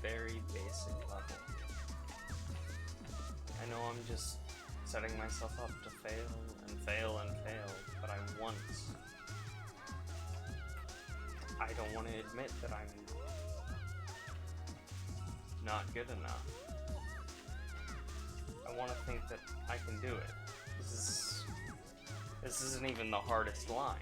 very basic level. I know I'm just setting myself up to fail and fail and fail, but I don't want to admit that I'm not good enough. I want to think that I can do it. This isn't even the hardest line.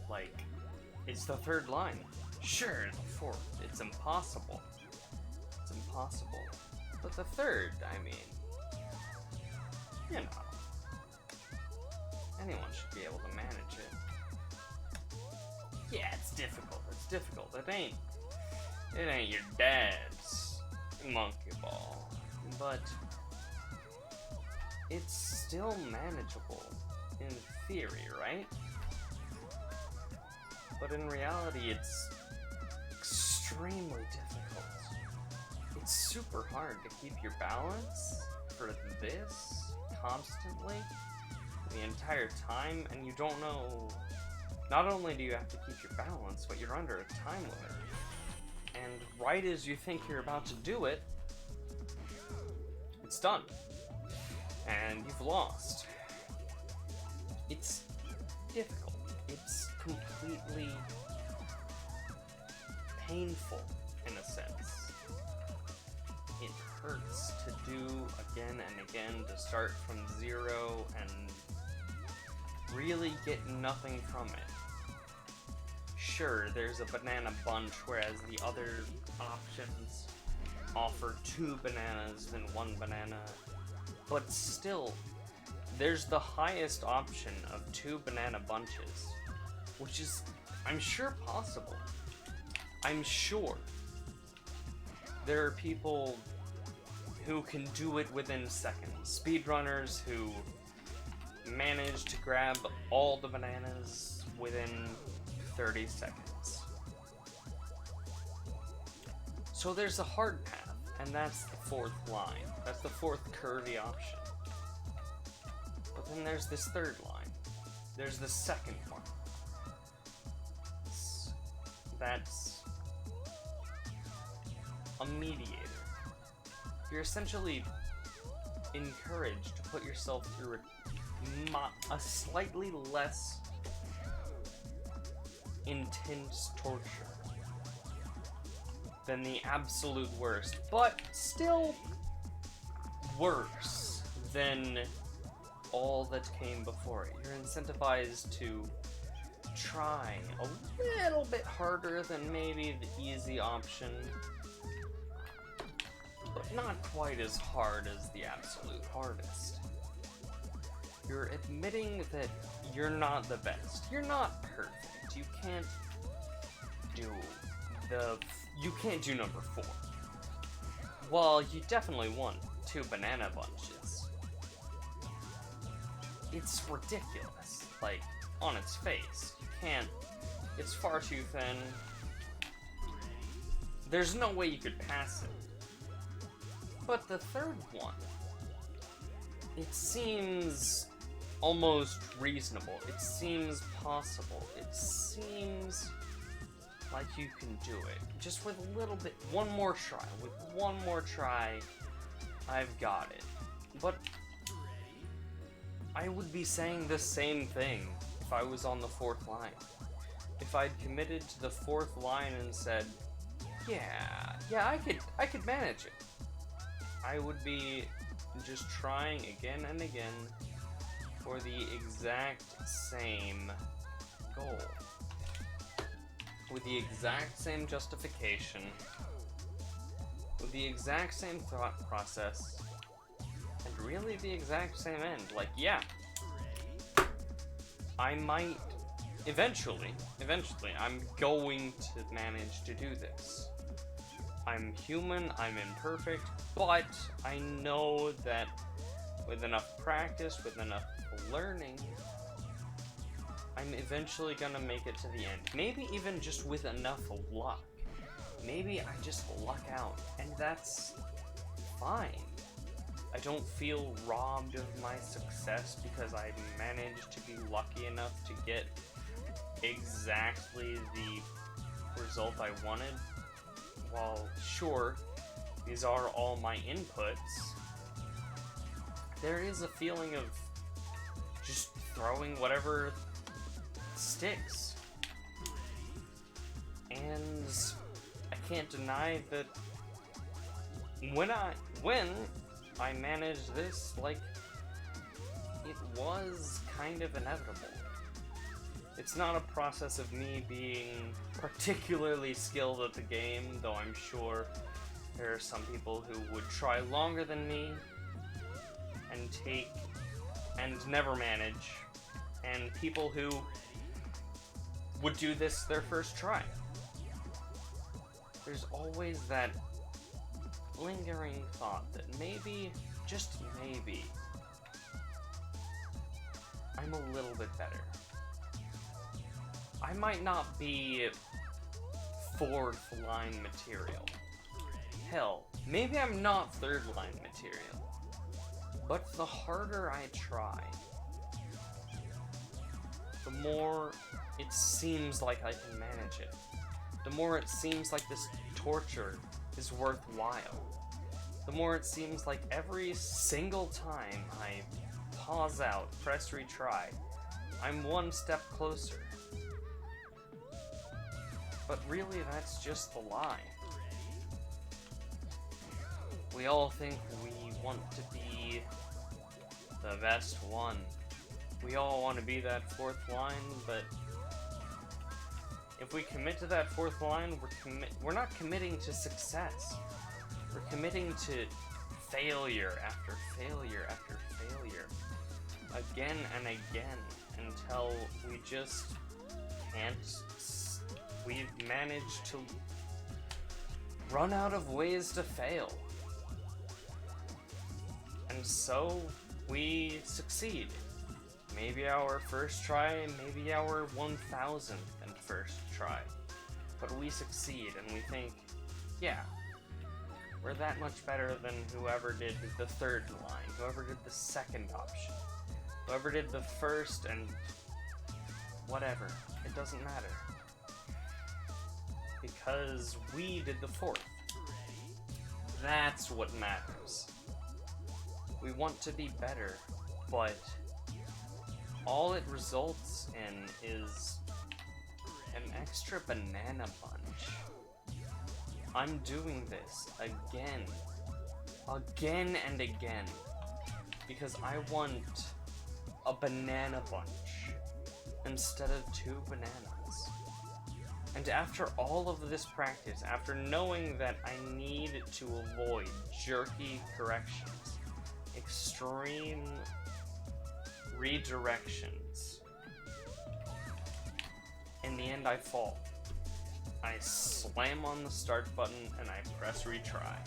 Like, it's the third line. Sure, the fourth. It's impossible. It's impossible. But the third, I mean, you know, anyone should be able to manage it. Yeah, it's difficult. It's difficult. It ain't your dad's monkey ball, but it's still manageable in theory, right? But in reality, it's extremely difficult. It's super hard to keep your balance for this constantly the entire time, and you don't know. Not only do you have to keep your balance, but you're under a time limit. And right as you think you're about to do it, it's done. And you've lost. It's difficult. It's completely painful in a sense. It hurts to do again and again, to start from zero and really get nothing from it. Sure, there's a banana bunch, whereas the other options offer 2 bananas than 1 banana, but still, there's the highest option of 2 banana bunches, which is, I'm sure, possible. I'm sure there are people who can do it within seconds. Speedrunners who manage to grab all the bananas within 30 seconds. So there's a hard path, and that's the 4th line. That's the 4th curvy option. But then there's this 3rd line. There's the 2nd one. That's a mediator. You're essentially encouraged to put yourself through a slightly less intense torture than the absolute worst, but still worse than all that came before it. You're incentivized to try a little bit harder than maybe the easy option, but not quite as hard as the absolute hardest. You're admitting that you're not the best. You're not perfect. You can't do number 4. Well, you definitely won 2 banana bunches. It's ridiculous. Like, on its face. You can't. It's far too thin. There's no way you could pass it. But the 3rd one, it seems almost reasonable. It seems possible. It seems like you can do it. Just with a little bit, one more try. With one more try, I've got it. But I would be saying the same thing if I was on the 4th line. If I'd committed to the 4th line and said, yeah, I could manage it. I would be just trying again and again for the exact same goal. With the exact same justification, with the exact same thought process, and really the exact same end. Like, yeah, I might eventually, I'm going to manage to do this. I'm human, I'm imperfect, but I know that with enough practice, with enough learning, I'm eventually gonna make it to the end. Maybe even just with enough luck. Maybe I just luck out, and that's fine. I don't feel robbed of my success because I managed to be lucky enough to get exactly the result I wanted. while sure, these are all my inputs, there is a feeling of just throwing whatever sticks. And I can't deny that when I managed this, like, it was kind of inevitable. It's not a process of me being particularly skilled at the game, though I'm sure there are some people who would try longer than me and never manage, and people who would do this their first try. There's always that lingering thought that maybe, just maybe, I'm a little bit better. I might not be fourth line material. Hell, maybe I'm not third line material. But the harder I try, the more it seems like I can manage it. The more it seems like this torture is worthwhile. The more it seems like every single time I pause out, press retry, I'm one step closer. But really, that's just the lie. We all think we want to be the best one. We all want to be that fourth line, but if we commit to that fourth line, we're not committing to success. We're committing to failure after failure after failure. Again and again, until we just can't. We've managed to run out of ways to fail. And so we succeed. Maybe our first try, maybe our 1000th and first try. But we succeed and we think, yeah, we're that much better than whoever did the third line, whoever did the second option, whoever did the first, and whatever. It doesn't matter. Because we did the fourth. That's what matters. We want to be better, but all it results in is an extra banana bunch. I'm doing this again and again, because I want a banana bunch instead of 2 bananas. And after all of this practice, after knowing that I need to avoid jerky corrections, extreme redirections, in the end I fall. I slam on the start button and I press retry.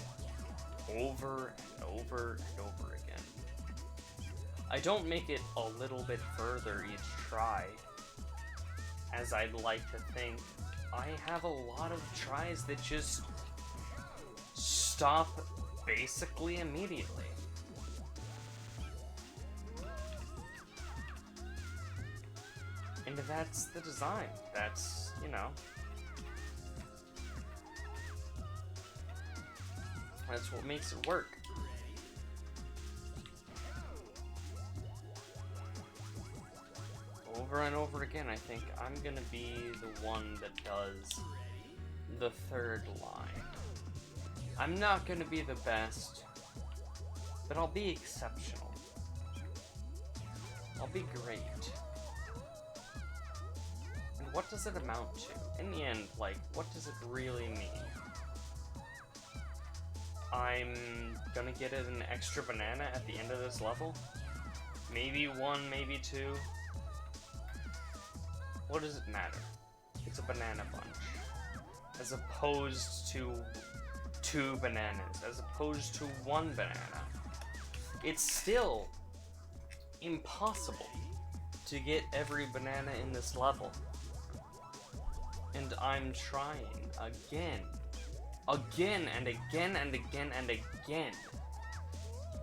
Over and over and over again. I don't make it a little bit further each try, as I'd like to think. I have a lot of tries that just stop basically immediately. And that's the design. That's, you know, that's what makes it work. Over and over again, I think I'm gonna be the one that does the third line. I'm not gonna be the best, but I'll be exceptional. I'll be great. And what does it amount to? In the end, like, what does it really mean? I'm gonna get an extra banana at the end of this level? Maybe 1, maybe 2. What does it matter? It's a banana bunch. As opposed to 2 bananas. As opposed to 1 banana. It's still impossible to get every banana in this level. And I'm trying again. Again and again and again and again.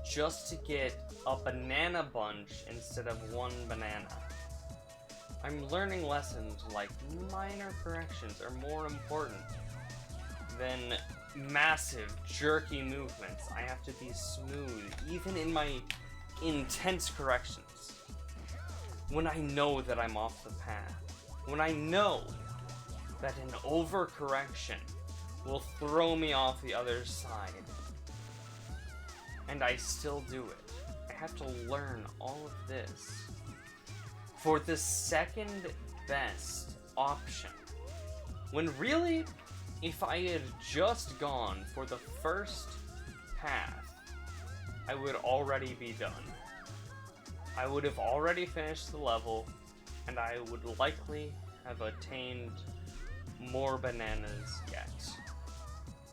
Just to get a banana bunch instead of 1 banana. I'm learning lessons like minor corrections are more important then massive, jerky movements. I have to be smooth, even in my intense corrections. When I know that I'm off the path. When I know that an overcorrection will throw me off the other side. And I still do it. I have to learn all of this for the second best option. When really, if I had just gone for the first path, I would already be done. I would have already finished the level, and I would likely have attained more bananas yet.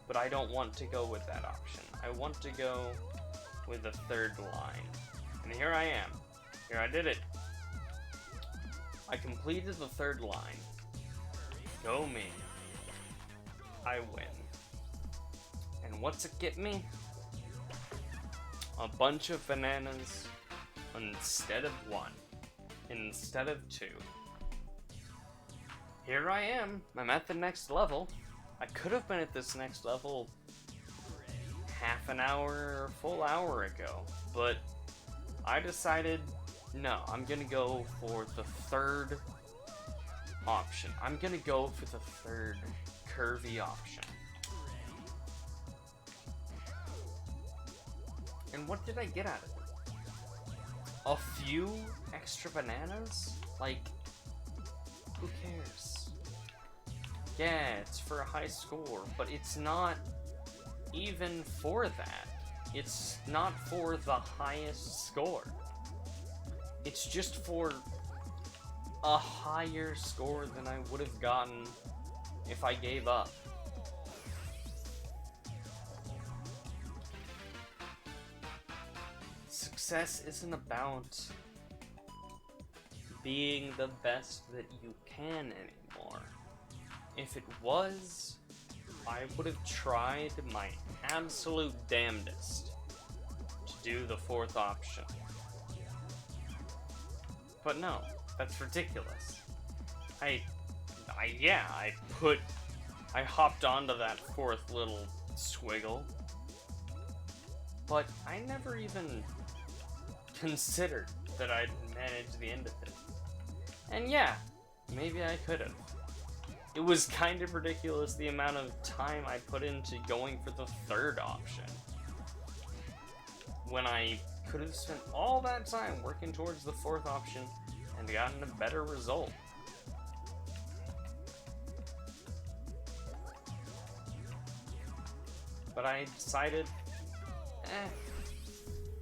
But I don't want to go with that option. I want to go with the third line. And here I am. Here I did it. I completed the third line. Go me. I win. And what's it get me? A bunch of bananas instead of one. Instead of two. Here I am. I'm at the next level. I could have been at this next level half an hour or full hour ago, but I decided, no, I'm gonna go for the third option. I'm gonna go for the third curvy option. And what did I get out of it? A few extra bananas? Like, who cares? Yeah, it's for a high score, but it's not even for that. It's not for the highest score. It's just for a higher score than I would have gotten if I gave up. Success isn't about being the best that you can anymore. If it was, I would have tried my absolute damnedest to do the fourth option. But no, that's ridiculous. I hopped onto that fourth little swiggle, but I never even considered that I'd manage the end of it. And yeah, maybe I could have. It was kind of ridiculous the amount of time I put into going for the third option, when I could have spent all that time working towards the fourth option and gotten a better result. But I decided,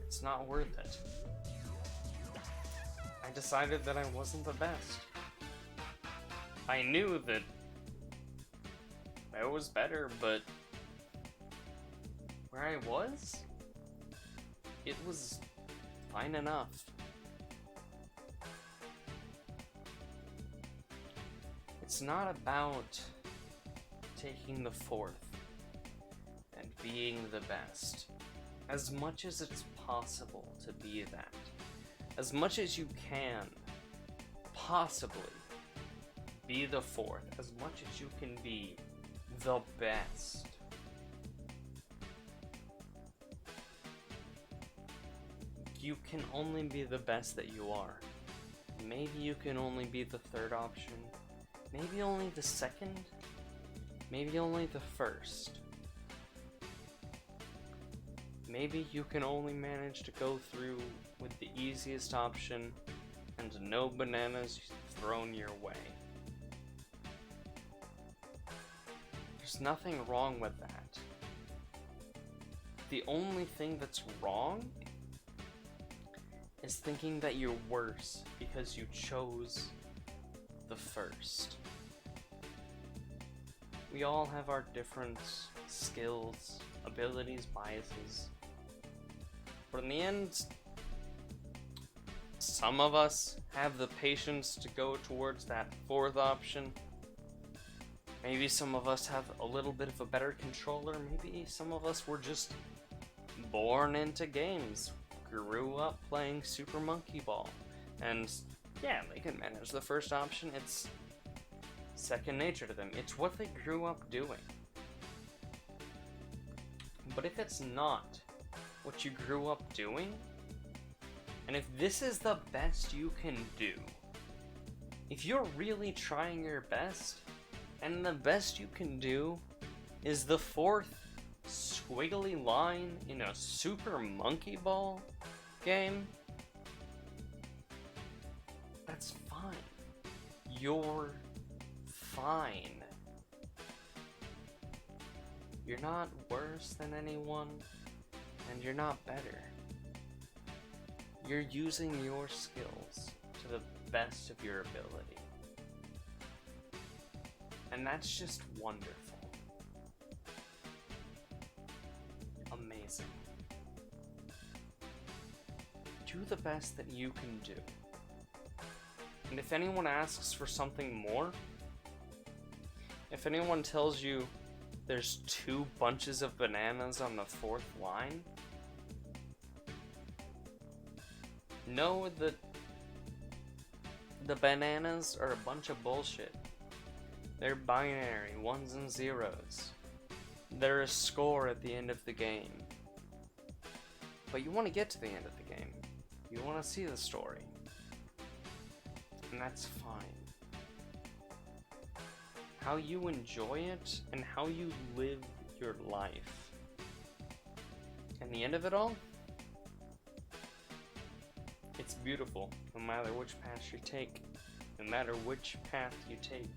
it's not worth it. I decided that I wasn't the best. I knew that I was better, but where I was, it was fine enough. It's not about taking the fourth and being the best. As much as it's possible to be that. As much as you can possibly be the fourth. As much as you can be the best. You can only be the best that you are. Maybe you can only be the third option. Maybe only the second. Maybe only the first. Maybe you can only manage to go through with the easiest option and no bananas thrown your way. There's nothing wrong with that. The only thing that's wrong is thinking that you're worse because you chose the first. We all have our different skills, abilities, biases. But in the end, some of us have the patience to go towards that fourth option. Maybe some of us have a little bit of a better controller. Maybe some of us were just born into games, grew up playing Super Monkey Ball. And yeah, they can manage the first option. It's second nature to them. It's what they grew up doing. But if it's not what you grew up doing, and if this is the best you can do, if you're really trying your best, and the best you can do is the fourth squiggly line in a Super Monkey Ball game, that's fine. You're fine. You're not worse than anyone, and you're not better. You're using your skills to the best of your ability. And that's just wonderful. Amazing. Do the best that you can do. And if anyone asks for something more, if anyone tells you there's 2 bunches of bananas on the 4th line, know that the bananas are a bunch of bullshit. They're binary, 1s and 0s. They're a score at the end of the game. But you want to get to the end of the game. You want to see the story. And that's fine. How you enjoy it and how you live your life. And the end of it all? It's beautiful, no matter which path you take. No matter which path you take.